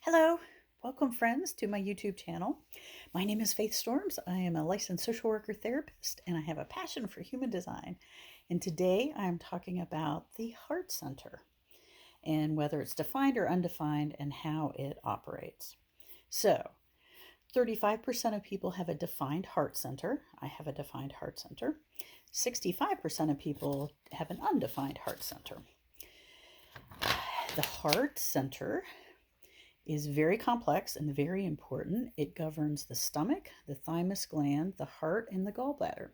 Hello, welcome friends to my YouTube channel. My name is Faith Storms. I am a licensed social worker therapist and I have a passion for human design. And today I am talking about the Heart Center and whether it's defined or undefined and how it operates. So, 35% of people have a defined heart center. I have a defined heart center. 65% of people have an undefined heart center. The heart center is very complex and very important. It governs the stomach, the thymus gland, the heart, and the gallbladder.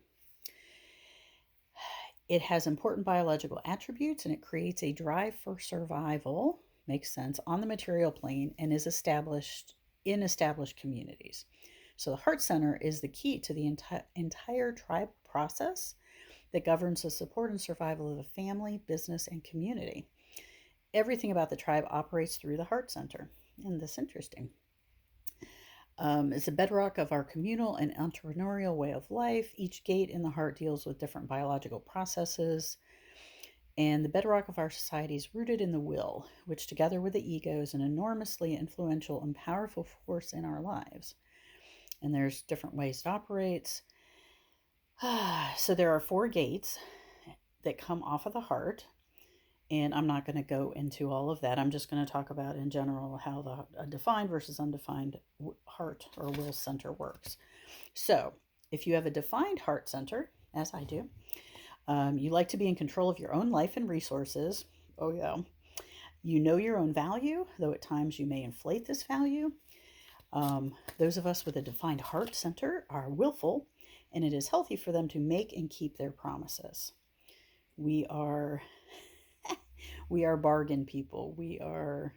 It has important biological attributes and it creates a drive for survival, makes sense, on the material plane and is established in established communities. So the heart center is the key to the entire tribal process that governs the support and survival of the family, business, and community. Everything about the tribe operates through the heart center. And that's interesting. It's a bedrock of our communal and entrepreneurial way of life. Each gate in the heart deals with different biological processes. And the bedrock of our society is rooted in the will, which together with the ego is an enormously influential and powerful force in our lives. And there's different ways it operates. So there are 4 gates that come off of the heart. And I'm not going to go into all of that. I'm just going to talk about in general how the defined versus undefined heart or will center works. So if you have a defined heart center, as I do, you like to be in control of your own life and resources. Oh, yeah. You know your own value, though at times you may inflate this value. Those of us with a defined heart center are willful, and it is healthy for them to make and keep their promises. We are bargain people. We're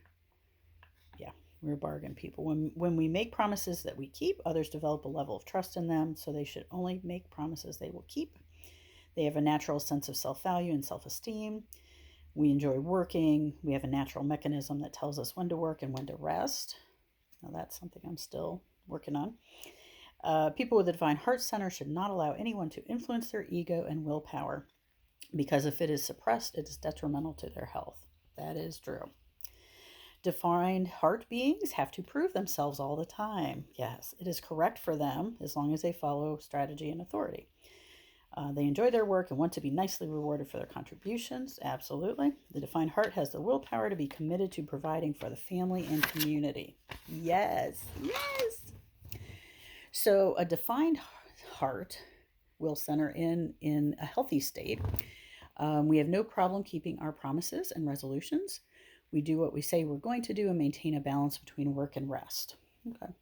bargain people. When we make promises that we keep, others develop a level of trust in them, so they should only make promises they will keep. They have a natural sense of self-value and self-esteem. We enjoy working. We have a natural mechanism that tells us when to work and when to rest. Now that's something I'm still working on. People with a defined heart center should not allow anyone to influence their ego and willpower, because if it is suppressed, it is detrimental to their health. That is true. Defined heart beings have to prove themselves all the time. Yes, it is correct for them as long as they follow strategy and authority. They enjoy their work and want to be nicely rewarded for their contributions. Absolutely. The defined heart has the willpower to be committed to providing for the family and community. Yes, yes. So a defined heart will center in a healthy state. We have no problem keeping our promises and resolutions. We do what we say we're going to do and maintain a balance between work and rest. Okay.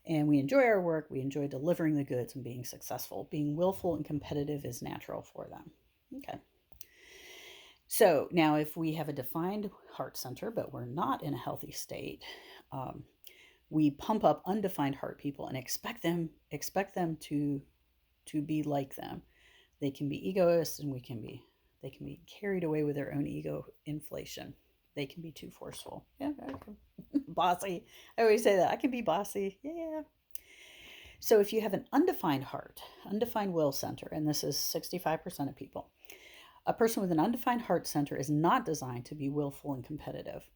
And we enjoy our work. We enjoy delivering the goods and being successful. Being willful and competitive is natural for them. Okay. So now if we have a defined heart center, but we're not in a healthy state, we pump up undefined heart people and expect them to be like them. They can be egoists and they can be carried away with their own ego inflation. They can be too forceful. Yeah, bossy. I always say that. I can be bossy. Yeah. So if you have an undefined heart, undefined will center, and this is 65% of people, a person with an undefined heart center is not designed to be willful and competitive.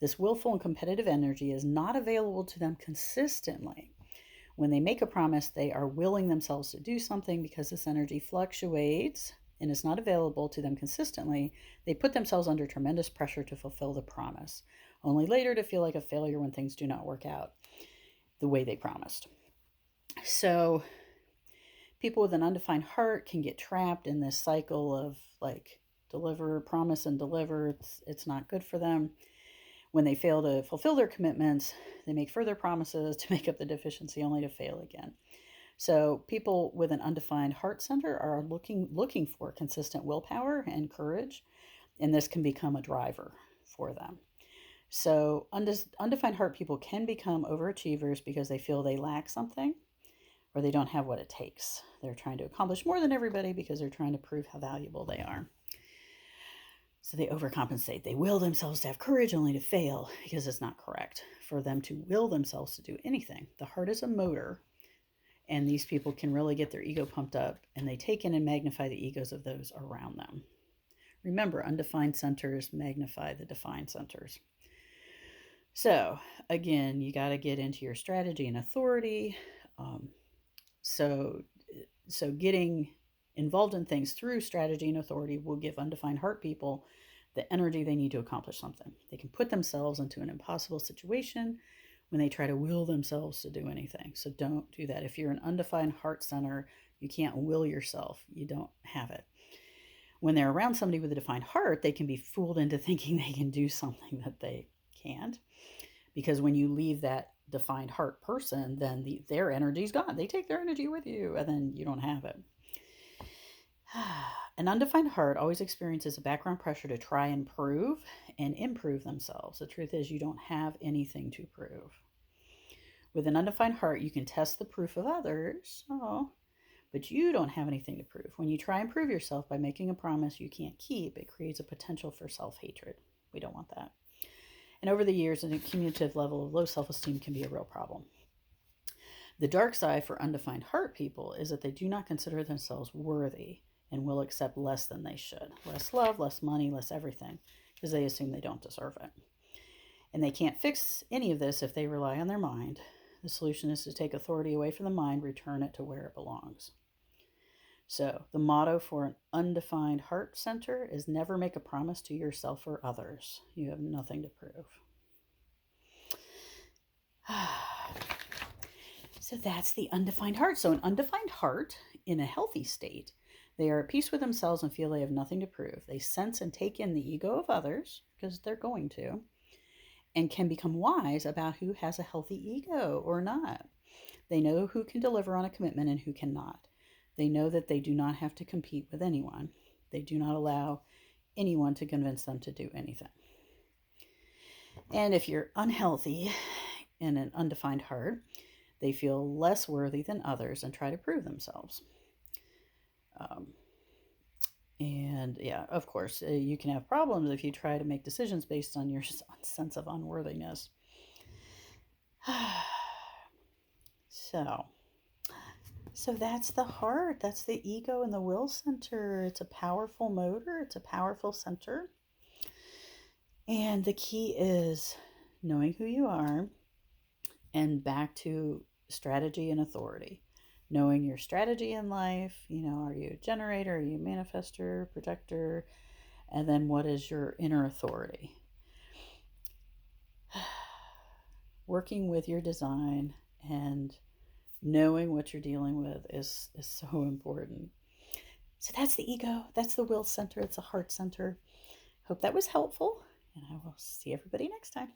This willful and competitive energy is not available to them consistently. When they make a promise, they are willing themselves to do something. Because this energy fluctuates and is not available to them consistently, they put themselves under tremendous pressure to fulfill the promise, only later to feel like a failure when things do not work out the way they promised. So people with an undefined heart can get trapped in this cycle of like deliver, promise, and deliver. It's not good for them. When they fail to fulfill their commitments, they make further promises to make up the deficiency only to fail again. So people with an undefined heart center are looking for consistent willpower and courage, and this can become a driver for them. So undefined heart people can become overachievers because they feel they lack something or they don't have what it takes. They're trying to accomplish more than everybody because they're trying to prove how valuable they are. So they overcompensate. They will themselves to have courage only to fail, because it's not correct for them to will themselves to do anything. The heart is a motor, and these people can really get their ego pumped up, and they take in and magnify the egos of those around them. Remember, undefined centers magnify the defined centers. So again, you got to get into your strategy and authority. Um, so, so getting involved in things through strategy and authority will give undefined heart people the energy they need to accomplish something. They can put themselves into an impossible situation when they try to will themselves to do anything. So don't do that. If you're an undefined heart center, you can't will yourself. You don't have it. When they're around somebody with a defined heart, they can be fooled into thinking they can do something that they can't. Because when you leave that defined heart person, then their energy's gone. They take their energy with you, and then you don't have it. An undefined heart always experiences a background pressure to try and prove and improve themselves. The truth is, you don't have anything to prove. With an undefined heart, you can test the proof of others, but you don't have anything to prove. When you try and prove yourself by making a promise you can't keep, it creates a potential for self-hatred. We don't want that. And over the years, a cumulative level of low self-esteem can be a real problem. The dark side for undefined heart people is that they do not consider themselves worthy and will accept less than they should. Less love, less money, less everything, because they assume they don't deserve it. And they can't fix any of this if they rely on their mind. The solution is to take authority away from the mind, return it to where it belongs. So, the motto for an undefined heart center is never make a promise to yourself or others. You have nothing to prove. So, that's the undefined heart. So, an undefined heart in a healthy state, they are at peace with themselves and feel they have nothing to prove. They sense and take in the ego of others, because they're going to, and can become wise about who has a healthy ego or not. They know who can deliver on a commitment and who cannot. They know that they do not have to compete with anyone. They do not allow anyone to convince them to do anything. And if you're unhealthy in an undefined heart, they feel less worthy than others and try to prove themselves. And yeah, of course, you can have problems if you try to make decisions based on your sense of unworthiness. So that's the heart. That's the ego and the will center. It's a powerful motor. It's a powerful center. And the key is knowing who you are and back to strategy and authority. Knowing your strategy in life. Are you a generator? Are you a manifester, projector? And then what is your inner authority? Working with your design and knowing what you're dealing with is so important. So that's the ego. That's the will center. It's a heart center. Hope that was helpful. And I will see everybody next time.